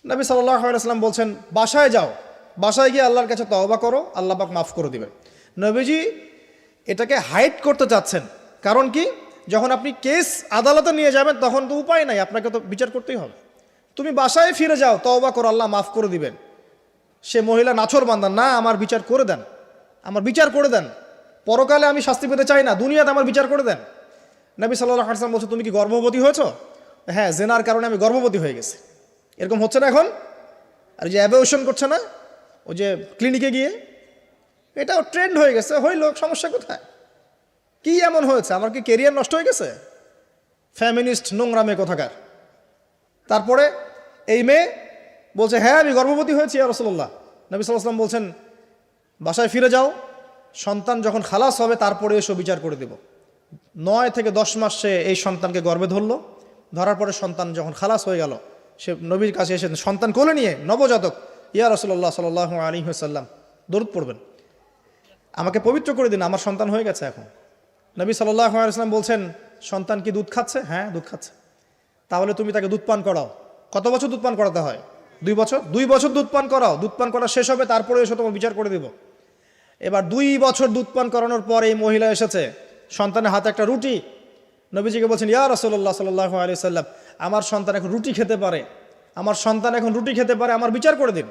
নবী সাল্লাল্লাহু আলাইহি ওয়াসাল্লাম বলছেন, বাসায় যাও, বাসায় গিয়ে আল্লাহর কাছে তওবা করো, আল্লাহ পাক মাফ করে দিবেন। নবীজি এটাকে হাইড করতে চাচ্ছেন। কারণ কি? যখন আপনি কেস আদালতে নিয়ে যাবেন, তখন তো উপায় নাই, আপনাকে তো বিচার করতেই হবে। তুমি বাসায় ফিরে যাও, তওবা করো, আল্লাহ মাফ করে দিবেন। সে মহিলা নাছোড়বান্দা, না আমার বিচার করে দেন, আমার বিচার করে দেন, পরকালে আমি শাস্তি পেতে চাই না, দুনিয়াতে আমার বিচার করে দেন। নবী সাল্লাল্লাহু আলাইহি ওয়াসাল্লাম বলছে, তুমি কি গর্ভবতী হয়েছো? হ্যাঁ, জেনার কারণে আমি গর্ভবতী হয়ে গেছি। এরকম হচ্ছে না এখন? আর যে অ্যাবর্শন করছে না, ওই যে ক্লিনিকে গিয়ে, এটাও ট্রেন্ড হয়ে গেছে। হইল, সমস্যা কোথায়? কি এমন হয়েছে? আমার কি কেরিয়ার নষ্ট হয়ে গেছে? ফ্যামিনিস্ট নোংরা মেয়ে কোথাকার। তারপরে এই মেয়ে বলছে, হ্যাঁ আমি গর্ভবতী হয়েছি ইয়া রাসূলুল্লাহ। নবী সাল্লাল্লাহু আলাইহি ওয়াসাল্লাম বলছেন, বাসায় ফিরে যাও, সন্তান যখন খালাস হবে তারপরে এসে বিচার করে দেব। 9 থেকে 10 মাস সে এই সন্তানকে গর্ভে ধরলো। ধরার পরে সন্তান যখন খালাস হয়ে গেল, সে নবীর কাছে এসে সন্তান কোলে নিয়ে, নবজাতক, ইয়া রাসূলুল্লাহ সাল্লাল্লাহু আলাইহি ওয়াসাল্লাম দরুদ পড়বেন। আমাকে পবিত্র করে দিন, আমার সন্তান হয়ে গেছে এখন। নবী সাল্লাল্লাহু আলাইহি ওয়াসাল্লাম বলছেন, সন্তান কি দুধ খাচ্ছে? হ্যাঁ, দুধ খাচ্ছে। তাহলে তুমি তাকে দুধ পান করাও। কত বছর দুধ পান করাতে হয়? 2 বছর। 2 বছর দুধ পান করাও, দুধ পান করা শেষ হবে, তারপরে এসে তোমার বিচার করে দিব। এবার 2 বছর দুধ পান করানোর পর এই মহিলা এসেছে, সন্তানের হাতে একটা রুটি। নবীজিকে বলছেন, ইয়া রাসূলুল্লাহ সাল্লাল্লাহু আলাইহি ওয়াসাল্লাম, আমার সন্তান এখন রুটি খেতে পারে, আমার সন্তান এখন রুটি খেতে পারে, আমার বিচার করে দিন।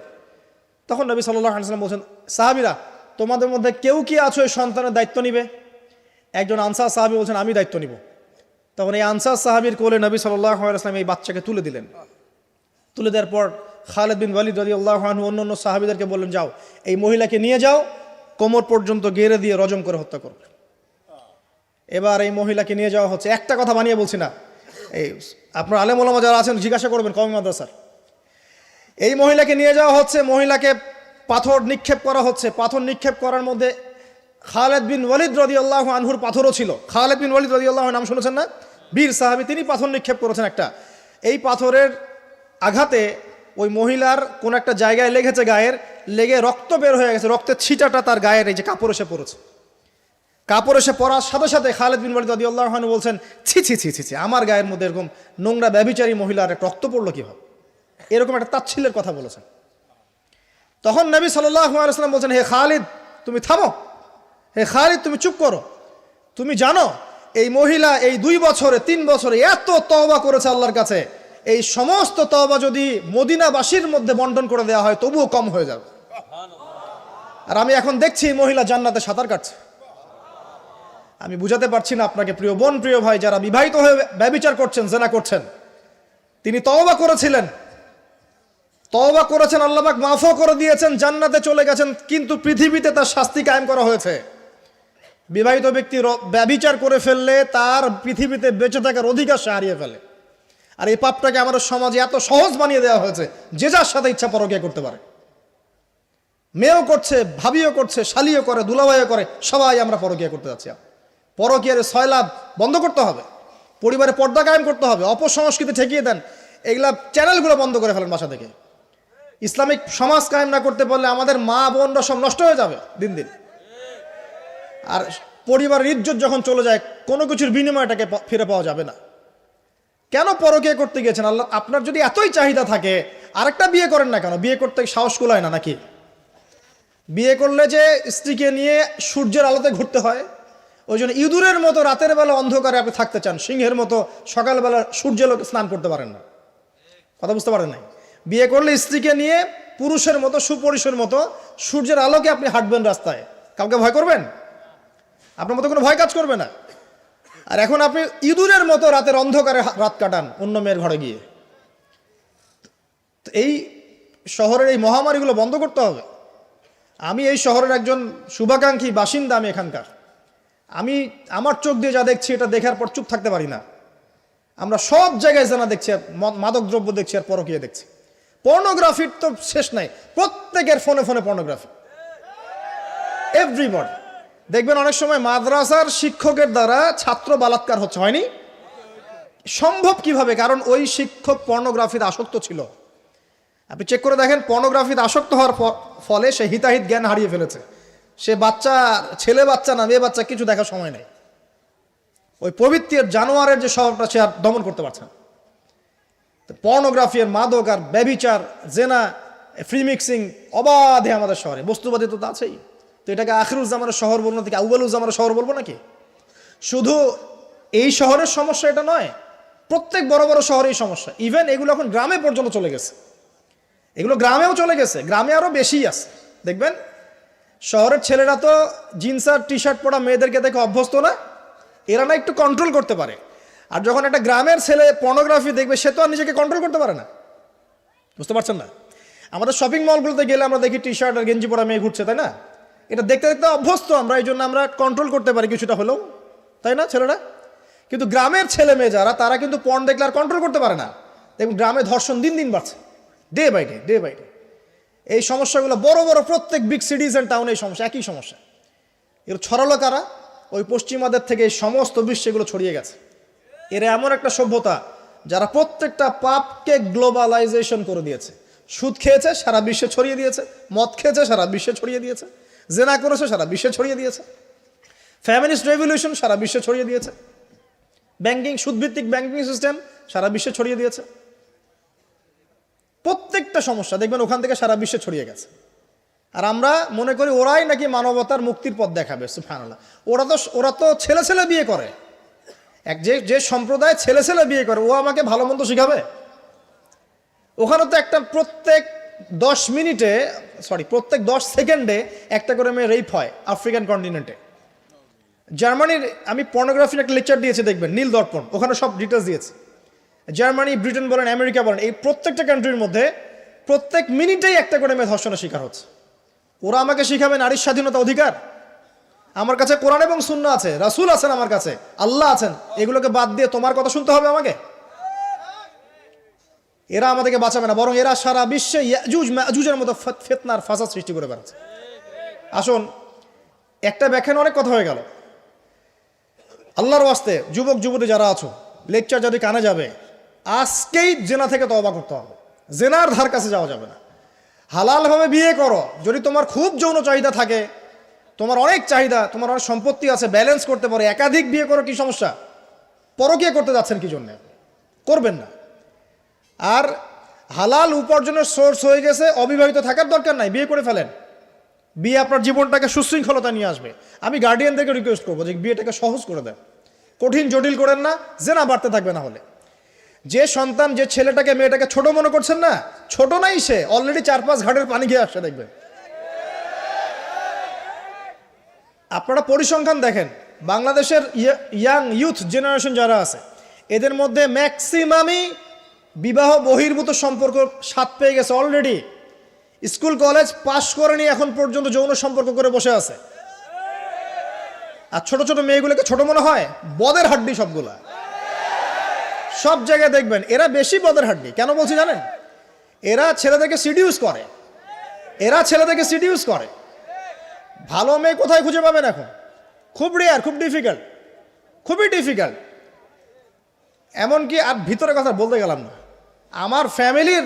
তখন নবী সাল্লাল্লাহু আলাইহি ওয়াসাল্লাম বলছেন, সাহাবীরা, তোমাদের মধ্যে কেউ কি আছো এই সন্তানের দায়িত্ব নিবে? একজন আনসার সাহাবী বলছেন, আমি দায়িত্ব নিব। তখন এই আনসার সাহাবীর কোলে নবী সাল্লাল্লাহু আলাইহি ওয়াসাল্লাম এই বাচ্চাকে তুলে দিলেন। তুলে দেওয়ার পর খালিদ বিন ওয়ালিদ রাদিয়াল্লাহু আনহু অন্য সাহাবীদেরকে বললেন, যাও এই মহিলাকে নিয়ে যাও, কোমর পর্যন্ত গেড়ে দিয়ে রজম করে হত্যা করবে। এবার এই মহিলাকে নিয়ে যাওয়া হচ্ছে, একটা কথা বানিয়ে বলছি না, এই আপনার আলেম ওলামা যারা আছেন জিজ্ঞাসা করবেন কওমি মাদ্রাসার। এই মহিলাকে নিয়ে যাওয়া হচ্ছে, মহিলাকে পাথর নিক্ষেপ করা হচ্ছে। পাথর নিক্ষেপ করার মধ্যে খালিদ বিন ওয়ালিদ রাদিয়াল্লাহু আনহুর পাথরও ছিল। খালিদ বিন ওয়ালিদ রাদিয়াল্লাহু নাম শুনেছেন না? বীর সাহাবী, তিনি পাথর নিক্ষেপ করেছেন একটা। এই পাথরের আঘাতে ওই মহিলার কোন একটা জায়গায় লেগেছে, গায়ের লেগে রক্ত বের হয়ে গেছে, রক্তের ছিটাটা তার গায়ের এই যে কাপড় এসে পড়েছে। কাপড় এসে পড়ার সাথে সাথে খালিদ বিন ওয়ালিদ রাদিয়াল্লাহু আনহু বলছেন, ছি ছি ছি ছি ছি, আমার গায়ের মধ্যে এরকম নোংরা ব্যভিচারী মহিলার একটা রক্ত পড়লো কিভাবে? এরকম একটা তাচ্ছিল্যের কথা বলেছেন। তখন নবী সাল্লাল্লাহু আলাইহি ওয়াসাল্লাম বলছেন, হে খালিদ তুমি থামো, হে খালিদ তুমি চুপ করো। তুমি জানো এই মহিলা এই 2 বছরে 3 বছরে এত তওবা করেছে আল্লাহর কাছে, এই সমস্ত তওবা যদি মদিনাবাসীর মধ্যে বন্টন করে দেওয়া হয় তবুও কম হয়ে যাবে। আর আমি এখন দেখছি এই মহিলা জান্নাতে সাঁতার কাটছে। আমি বুঝাতে পারছি না আপনাকে প্রিয় বোন, প্রিয় ভাই, যারা বিবাহিত হয়ে ব্যভিচার করছেন, জেনা করছেন, তিনি তওবা করেছিলেন, তওবা করেছেন, আল্লাহ পাক মাফও করে দিয়েছেন, জান্নাতে চলে গেছেন, কিন্তু পৃথিবীতে তার শাস্তি কায়েম করা হয়েছে। বিবাহিত ব্যক্তি ব্যভিচার করে ফেললে তার পৃথিবীতে বেঁচে থাকার অধিকার সে হারিয়ে ফেলে। আর এই পাপটাকে আমাদের সমাজে এত সহজ বানিয়ে দেওয়া হয়েছে, যে যার সাথে ইচ্ছা পরকীয়া করতে পারে। মেয়েও করছে, ভাবিও করছে, শালিও করে, দুলাভাইও করে, সবাই আমরা পরকীয়া করতে যাচ্ছি। পরকীয়ার সয়লাভ বন্ধ করতে হবে, পরিবারে পর্দা কায়েম করতে হবে, অপসংস্কৃতি ঠেকিয়ে দেন, এগুলা চ্যানেলগুলো বন্ধ করে ফেলেন বাসা থেকে। ইসলামিক সমাজ কায়েম না করতে পারলে আমাদের মা বোনরা সব নষ্ট হয়ে যাবে দিন দিন। আর পরিবারের ইজ্জত যখন চলে যায়, কোনো কিছুর বিনিময়টাকে ফিরে পাওয়া যাবে না। কেন পরকীয়া করতে গিয়েছেন? আল্লাহ, আপনার যদি এতই চাহিদা থাকে আরেকটা বিয়ে করেন না কেন? বিয়ে করতে সাহস কুলায় না নাকি? বিয়ে করলে যে স্ত্রীকে নিয়ে সূর্যের আলোতে ঘুরতে হয়, ওই জন্য ইঁদুরের মতো রাতের বেলা অন্ধকারে আপনি থাকতে চান, সিংহের মতো সকালবেলা সূর্যালোকে স্নান করতে পারেন না। কথা বুঝতে পারেন নাই? বিয়ে করলে স্ত্রীকে নিয়ে পুরুষের মতো, সুপুরুষের মতো সূর্যের আলোকে আপনি হাঁটবেন রাস্তায়, কাউকে ভয় করবেন? আপনার মতো কোনো ভয় কাজ করবে না। আর এখন আপনি ইঁদুরের মতো রাতের অন্ধকারে রাত কাটান অন্য মেয়ের ঘরে গিয়ে। এই শহরের এই মহামারীগুলো বন্ধ করতে হবে। আমি এই শহরের একজন শুভাকাঙ্ক্ষী বাসিন্দা, আমি এখানকার। আমি আমার চোখ দিয়ে যা দেখছি, এটা দেখার পর চুপ থাকতে পারি না। আমরা সব জায়গায় জানা দেখছি, মাদক দ্রব্য দেখছি, আর পরকীয়া দেখছি। পর্নোগ্রাফির তো শেষ নাই, প্রত্যেকের ফোনে ফোনে পর্নোগ্রাফি, এভরিবডি। দেখবেন অনেক সময় মাদ্রাসার শিক্ষকের দ্বারা ছাত্র বালাৎকার হচ্ছে, হয়নি? সম্ভব কিভাবে? কারণ ওই শিক্ষক পর্নোগ্রাফিতে আসক্ত ছিল। আপনি চেক করে দেখেন, পর্নোগ্রাফিতে আসক্ত হওয়ার ফলে সে হিতাহিত জ্ঞান হারিয়ে ফেলেছে। সে বাচ্চা, ছেলে বাচ্চা না মেয়ে বাচ্চা, কিছু দেখার সময় নেই। ওই পবিত্রের জানোয়ারের যে স্বভাবটা সে আর দমন করতে পারছে না। পর্নোগ্রাফি আর মাদক আর ব্যভিচার, জেনা, ফ্রি মিক্সিং অবাধে আমাদের শহরে। বস্তুবাদী তো আছেই। তো এটাকে আখিরুজ্জামানের শহর বলবো নাকি আউয়ালুজ্জামানের শহর বলবো নাকি? শুধু এই শহরের সমস্যা এটা নয়, প্রত্যেক বড় বড় শহরেই সমস্যা। ইভেন এগুলো এখন গ্রামে পর্যন্ত চলে গেছে। এগুলো গ্রামেও চলে গেছে, গ্রামে আরও বেশি আছে। দেখবেন শহরের ছেলেরা তো জিন্স আর টি শার্ট পরা মেয়েদেরকে দেখে অভ্যস্ত না, এরা না একটু কন্ট্রোল করতে পারে। আর যখন একটা গ্রামের ছেলে পর্নোগ্রাফি দেখবে, সে তো আর নিজেকে কন্ট্রোল করতে পারে না। বুঝতে পারছেন না? আমাদের শপিং মলগুলোতে গেলে আমরা দেখি টি শার্ট আর গেঞ্জি পরা মেয়ে ঘুরছে, তাই না? এটা দেখতে দেখতে অভ্যস্ত আমরা, এই জন্য আমরা কন্ট্রোল করতে পারি কিছুটা হলেও, তাই না ছেলেরা? কিন্তু গ্রামের ছেলে মেয়ে যারা, তারা কিন্তু পর্ন দেখলে আর কন্ট্রোল করতে পারে না। দেখুন গ্রামে ধর্ষণ দিন দিন বাড়ছে, day by day, day by day. এই সমস্যাগুলো বড় বড় প্রত্যেক বিগ সিটিজ অ্যান্ড টাউনে এই সমস্যা, একই সমস্যা। এর ছড়ালো কারা? ওই পশ্চিমাদের থেকে এই সমস্ত বিশ্বে এগুলো ছড়িয়ে গেছে। এরা এমন একটা সভ্যতা যারা প্রত্যেকটা পাপকে গ্লোবালাইজেশন করে দিয়েছে। সুদ খেয়েছে, সারা বিশ্বে ছড়িয়ে দিয়েছে। মদ খেয়েছে, সারা বিশ্বে ছড়িয়ে দিয়েছে। জেনা করেছে সারা বিশ্বে ছড়িয়ে দিয়েছে। ফ্যামিলিস্ট রেভলিউশন সারা বিশ্বে ছড়িয়ে দিয়েছে। ব্যাংকিং, সুদভিত্তিক ব্যাংকিং সিস্টেম সারা বিশ্বে ছড়িয়ে দিয়েছে। প্রত্যেকটা সমস্যা দেখবেন ওখান থেকে সারা বিশ্বে ছড়িয়ে গেছে। আর আমরা মনে করি ওরাই নাকি মানবতার মুক্তির পথ দেখাবে। সুবহানাল্লাহ। ওরা তো ছেলে ছেলে বিয়ে করে। যে সম্প্রদায় ছেলে ছেলে বিয়ে করে ও আমাকে ভালো মন্দ শিখাবে? ওখানে তো একটা প্রত্যেক 10 সেকেন্ডে একটা করে মেয়ে রেপ হয় আফ্রিকান কন্টিনেন্টে। জার্মানির, আমি পর্নোগ্রাফির একটা লেকচার দিয়েছি দেখবেন, নীল দর্পণ, ওখানে সব ডিটেলস দিয়েছে। জার্মানি, ব্রিটেন বলেন, আমেরিকা বলেন, এই প্রত্যেকটা কান্ট্রির মধ্যে প্রত্যেক মিনিটেই একটা করে মেয়ে ধর্ষণের শিকার হচ্ছে। ওরা আমাকে শিখাবে নারীর স্বাধীনতা অধিকার? আমার কাছে কোরআন এবং সুন্নাহ আছে, রাসূল আছেন, আমার কাছে আল্লাহ আছেন। এগুলোকে বাদ দিয়ে তোমার কথা শুনতে হবে আমাকে? এরা আমাদেরকে বাঁচাবে না, বরং এরা সারা বিশ্বে ইয়াজুজ মাজুজের মতো ফিতনার ফাসাদ সৃষ্টি করে বেড়াচ্ছে। আসুন, একটা ব্যাখ্যানে অনেক কথা হয়ে গেল। আল্লাহর ওয়াস্তে যুবক যুবতী যারা আছো, লেকচার যদি কানে যাবে, আজকেই জেনা থেকে তওবা করতে হবে। জেনার ধার কাছে যাওয়া যাবে না। হালালভাবে বিয়ে করো। যদি তোমার খুব যৌন চাহিদা থাকে, তোমার অনেক চাহিদা, তোমার অনেক সম্পত্তি আছে, ব্যালেন্স করতে পারো, একাধিক বিয়ে করো, কি সমস্যা? পরকীয়া করতে যাচ্ছেন কি জন্য? করবেন না। আর হালাল উপার্জনের সোর্স হয়ে গেছে, অবিবাহিত থাকার দরকার নাই, বিয়ে করে ফেলেন। বিয়ে আপনার জীবনটাকে সুশৃঙ্খলতা নিয়ে আসবে। আমি গার্ডিয়ানদেরকে রিকোয়েস্ট করবো যে বিয়েটাকে সহজ করে দেন, কঠিন জটিল করেন না, জেনা বাড়তে থাকবে। না হলে যে সন্তান, যে ছেলেটাকে মেয়েটাকে ছোট মনে করছেন না, ছোট নাই, সে অলরেডি 4-5 ঘাটের পানি খেয়ে আসছে দেখবেন। আপনারা পরিসংখ্যান দেখেন, বাংলাদেশের ইয়াং ইউথ জেনারেশন যারা আছে, এদের মধ্যে ম্যাক্সিমামই বিবাহ বহির্ভূত সম্পর্ক স্বাদ পেয়ে গেছে অলরেডি। স্কুল কলেজ পাশ করেনি, এখন পর্যন্ত যৌন সম্পর্ক করে বসে আছে। আর ছোট ছোট মেয়েগুলোকে ছোট মনে হয়, বদের হাড্ডি সবগুলা। সব জায়গায় দেখবেন এরা বেশি বদের হাড্ডি। কেন বলছি জানেন? এরা ছেলেদেরকে সিডিউস করে। ভালো মেয়ে কোথায় খুঁজে পাবেন এখন? খুব রেয়ার, খুবই ডিফিকাল্ট। এমনকি আর ভিতরে কথা বলতে গেলাম না, আমার ফ্যামিলির,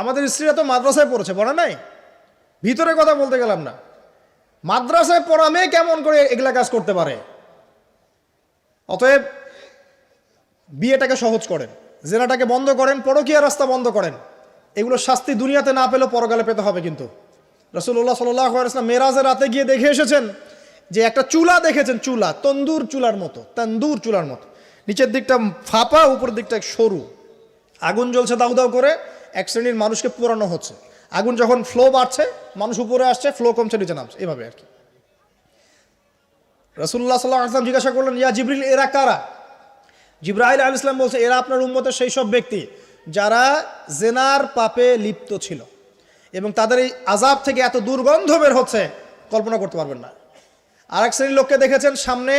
আমাদের স্ত্রীরা তো মাদ্রাসায় পড়েছে, পড়ে নাই? ভিতরে কথা বলতে গেলাম না, মাদ্রাসায় পড়া মেয়ে কেমন করে এগুলা কাজ করতে পারে? অতএব বিয়েটাকে সহজ করেন, জেনাটাকে বন্ধ করেন, পরকীয়া রাস্তা বন্ধ করেন। এগুলো শাস্তি দুনিয়াতে না পেলেও পরকালে পেতে হবে। কিন্তু রাসূলুল্লাহ সাল্লাল্লাহু আলাইহি ওয়াসাল্লাম মেরাজের রাতে গিয়ে দেখে এসেছেন যে একটা চুলা দেখেছেন, চুলা তন্দুর চুলার মতো, নিচের দিকটা ফাঁপা, উপরের দিকটা সরু, আগুন জ্বলছে দাউ দাউ করে, এক শ্রেণীর মানুষকে পোড়ানো হচ্ছে। আগুন যখন ফ্লো বাড়ছে, মানুষ উপরে আসছে, ফ্লো কমছে, নিচে নামছে, এভাবে আর কি। রাসূলুল্লাহ সাল্লাল্লাহু আলাইহি ওয়াসাল্লাম জিজ্ঞাসা করলেন, ইয়া জিবরিল, এরা কারা? জিবরাইল আলাইহিস সালাম বলছে, এরা আপনার উম্মতের সেই সব ব্যক্তি যারা জেনার পাপে লিপ্ত ছিল, এবং তাদের এই আযাব থেকে এত দুর্গন্ধ বের হচ্ছে কল্পনা করতে পারবেন না। আর এক শ্রেণীর লোককে দেখেছেন, সামনে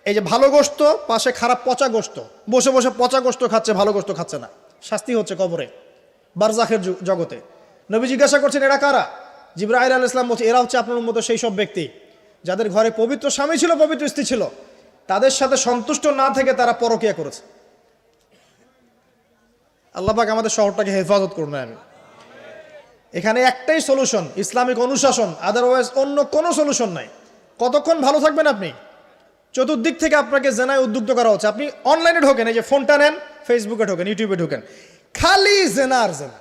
এই যে ভালো গোশত, পাশে খারাপ পচা গোশত, বসে বসে পচা গোশত খাচ্ছে, ভালো গোশত খাচ্ছে না। শাস্তি হচ্ছে কবরে, বারজাখের জগতে। নবী জিজ্ঞাসা করছেন, এরা কারা? জিবরাইল আলাইহিস সালাম বলছে, এরা হচ্ছে আপনার উম্মতের সেই সব ব্যক্তি যাদের ঘরে পবিত্র স্বামী ছিল, পবিত্র স্ত্রী ছিল, তাদের সাথে সন্তুষ্ট না থেকে তারা পরকীয়া করেছে। আল্লাহ পাক আমাদের শহরটাকে হেফাজত করুন। আমি এখানে একটাই সলিউশন, ইসলামিক অনুশাসন, আদারওয়াইজ অন্য কোনো সলিউশন নাই। কতক্ষণ ভালো থাকবেন আপনি? চতুর্দিক থেকে আপনাকে জেনায় উদ্যুক্ত করা হচ্ছে। আপনি অনলাইনে ঢোকেন, এই যে ফোনটা নেন, ফেসবুকে ঢোকেন, ইউটিউবে ঢোকেন, খালি জেনা আর জেনা।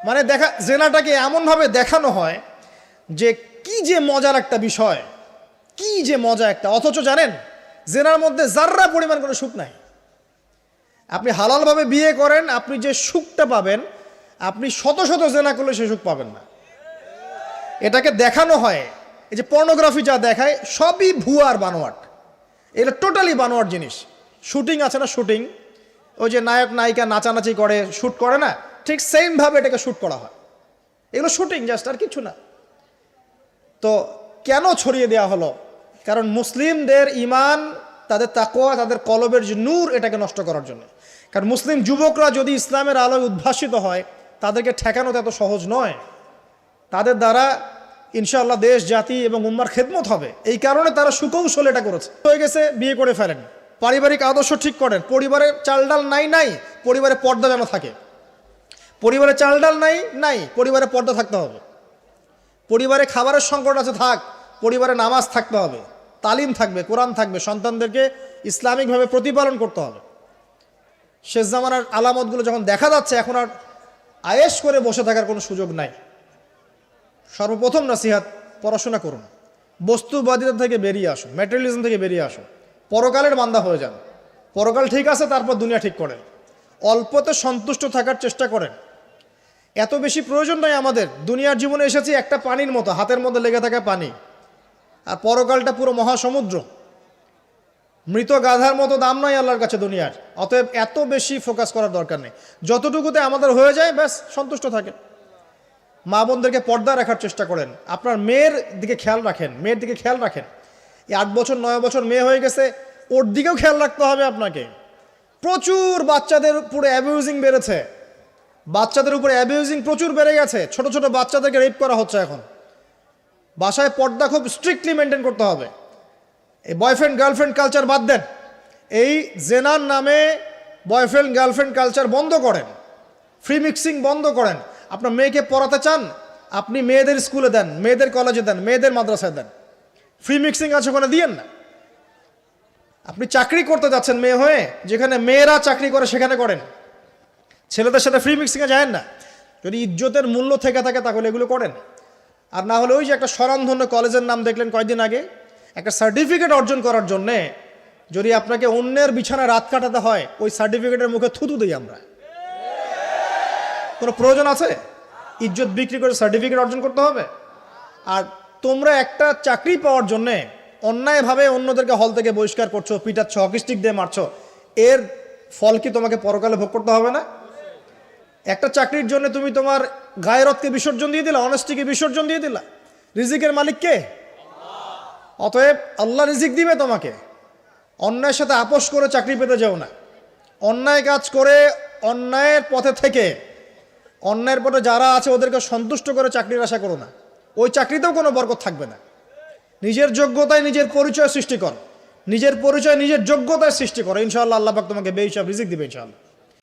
মানে জেনাটাকে এমনভাবে দেখানো হয় যে কি যে মজার একটা বিষয়, কি যে মজা একটা। অথচ জানেন জেনার মধ্যে যার্রা পরিমাণ কোনো সুখ নাই। আপনি হালালভাবে বিয়ে করেন, আপনি যে সুখটা পাবেন, আপনি শত শত জেনা করলে সে সুখ পাবেন না। এটাকে দেখানো হয়, এই যে পর্নোগ্রাফি যা দেখায় সবই ভুয়ার বানোয়াট। এটা টোটালি বানোয়াট জিনিস। শুটিং আছে না, শুটিং, ওই যে নায়ক নায়িকা নাচানাচি করে, শ্যুট করে না, ঠিক সেমভাবে এটাকে শ্যুট করা হয়। এগুলো শুটিং জাস্ট, আর কিছু না। তো কেন ছড়িয়ে দেওয়া হলো? কারণ মুসলিমদের ইমান, তাদের তাকওয়া, তাদের কলবের যে নূর, এটাকে নষ্ট করার জন্য। কারণ মুসলিম যুবকরা যদি ইসলামের আলোয় উদ্ভাসিত হয়, তাদেরকে ঠেকানো তো এত সহজ নয়। তাদের দ্বারা ইনশাআল্লাহ দেশ, জাতি এবং উম্মার খেদমত হবে। এই কারণে তারা সুকৌশল এটা করেছে। হয়ে গেছে, বিয়ে করে ফেলেন, পারিবারিক আদর্শ ঠিক করেন, পরিবারে চাল ডাল নাই, পরিবারে পর্দা যেন থাকে। পরিবারে চাল ডাল নাই, পরিবারে পর্দা থাকতে হবে। পরিবারে খাবারের সংকট আছে, থাক, পরিবারে নামাজ থাকতে হবে, তালিম থাকবে, কোরআন থাকবে, সন্তানদেরকে ইসলামিকভাবে প্রতিপালন করতে হবে। শেষ জামানার আলামতগুলো যখন দেখা যাচ্ছে, এখন আর আয়েশ করে বসে থাকার কোনো সুযোগ নাই। সর্বপ্রথম নসিহাত, পড়াশোনা করুন, বস্তুবাদিতা থেকে বেরিয়ে আসুন, ম্যাটেরিয়ালিজম থেকে বেরিয়ে আসুন, পরকালের বান্দা হয়ে যান। পরকাল ঠিক আছে, তারপর দুনিয়া ঠিক করেন। অল্পতে সন্তুষ্ট থাকার চেষ্টা করেন। এত বেশি প্রয়োজন নয় আমাদের। দুনিয়ার জীবনে এসেছি একটা পানির মতো, হাতের মধ্যে লেগে থাকা পানি, আর পরকালটা পুরো মহাসমুদ্র। মৃত গাধার মতো দাম নয় আল্লাহর কাছে দুনিয়ার। অতএব এত বেশি ফোকাস করার দরকার নেই। যতটুকুতে আমাদের হয়ে যায় ব্যাস সন্তুষ্ট থাকেন। মা বোনদেরকে পর্দা রাখার চেষ্টা করেন। আপনার মেয়ের দিকে খেয়াল রাখেন, মেয়ের দিকে খেয়াল রাখেন। এই 8 বছর 9 বছর মেয়ে হয়ে গেছে, ওর দিকেও খেয়াল রাখতে হবে আপনাকে। প্রচুর বাচ্চাদের উপরে অ্যাবিউজিং বেড়েছে, বাচ্চাদের উপরে অ্যাবিউজিং প্রচুর বেড়ে গেছে। ছোট ছোট বাচ্চাদেরকে রেপ করা হচ্ছে এখন। বাসায় পর্দা খুব স্ট্রিক্টলি মেনটেন করতে হবে। এই বয়ফ্রেন্ড গার্লফ্রেন্ড কালচার বাদ দেন। এই জেনার নামে বয়ফ্রেন্ড গার্লফ্রেন্ড কালচার বন্ধ করেন, ফ্রি মিক্সিং বন্ধ করেন। আপনার মেয়েকে পড়াতে চান, আপনি মেয়েদের স্কুলে দেন, মেয়েদের কলেজে দেন, মেয়েদের মাদ্রাসায় দেন। ফ্রি মিক্সিং আছে ওখানে দিয়েন না। আপনি চাকরি করতে যাচ্ছেন মেয়ে হয়ে, যেখানে মেয়েরা চাকরি করে সেখানে করেন। ছেলেদের সাথে ফ্রি মিক্সিংয়ে যায়েন না। যদি ইজ্জতের মূল্য থেকে থাকে তাহলে এগুলো করেন। আর না হলে ওই যে একটা স্বনামধন্য কলেজের নাম দেখলেন কয়েকদিন আগে, একটা সার্টিফিকেট অর্জন করার জন্যে যদি আপনাকে অন্যের বিছানায় রাত কাটাতে হয়, ওই সার্টিফিকেটের মুখে থুতু দিই আমরা। কোনো প্রয়োজন আছে ইজ্জত বিক্রি করে সার্টিফিকেট অর্জন করতে হবে? আর তোমরা একটা চাকরি পাওয়ার জন্যে অন্যায়ভাবে অন্যদেরকে হল থেকে বহিষ্কার করছো, পিটাচ্ছ, হকি স্টিক দিয়ে মারছো, এর ফল কি তোমাকে পরকালে ভোগ করতে হবে না? একটা চাকরির জন্য তুমি তোমার গায়রতকে বিসর্জন দিয়ে দিলা, অনেস্টিকে বিসর্জন দিয়ে দিলা। রিজিকের মালিক কে? অতএব আল্লাহ রিজিক দিবে তোমাকে। অন্যায়ের সাথে আপোষ করে চাকরি পেতে যাও না। অন্যায় কাজ করে, অন্যায়ের পথে থেকে, অন্যায়ের পথে যারা আছে ওদেরকে সন্তুষ্ট করে চাকরির আশা করো না। ওই চাকরিতেও কোনো বরকত থাকবে না। নিজের যোগ্যতায় নিজের পরিচয় সৃষ্টি কর, নিজের পরিচয় নিজের যোগ্যতায় সৃষ্টি করো। ইনশাআল্লাহ আল্লাহ পাক তোমাকে বেহিসাব রিজিক দিবে ইনশাআল্লাহ।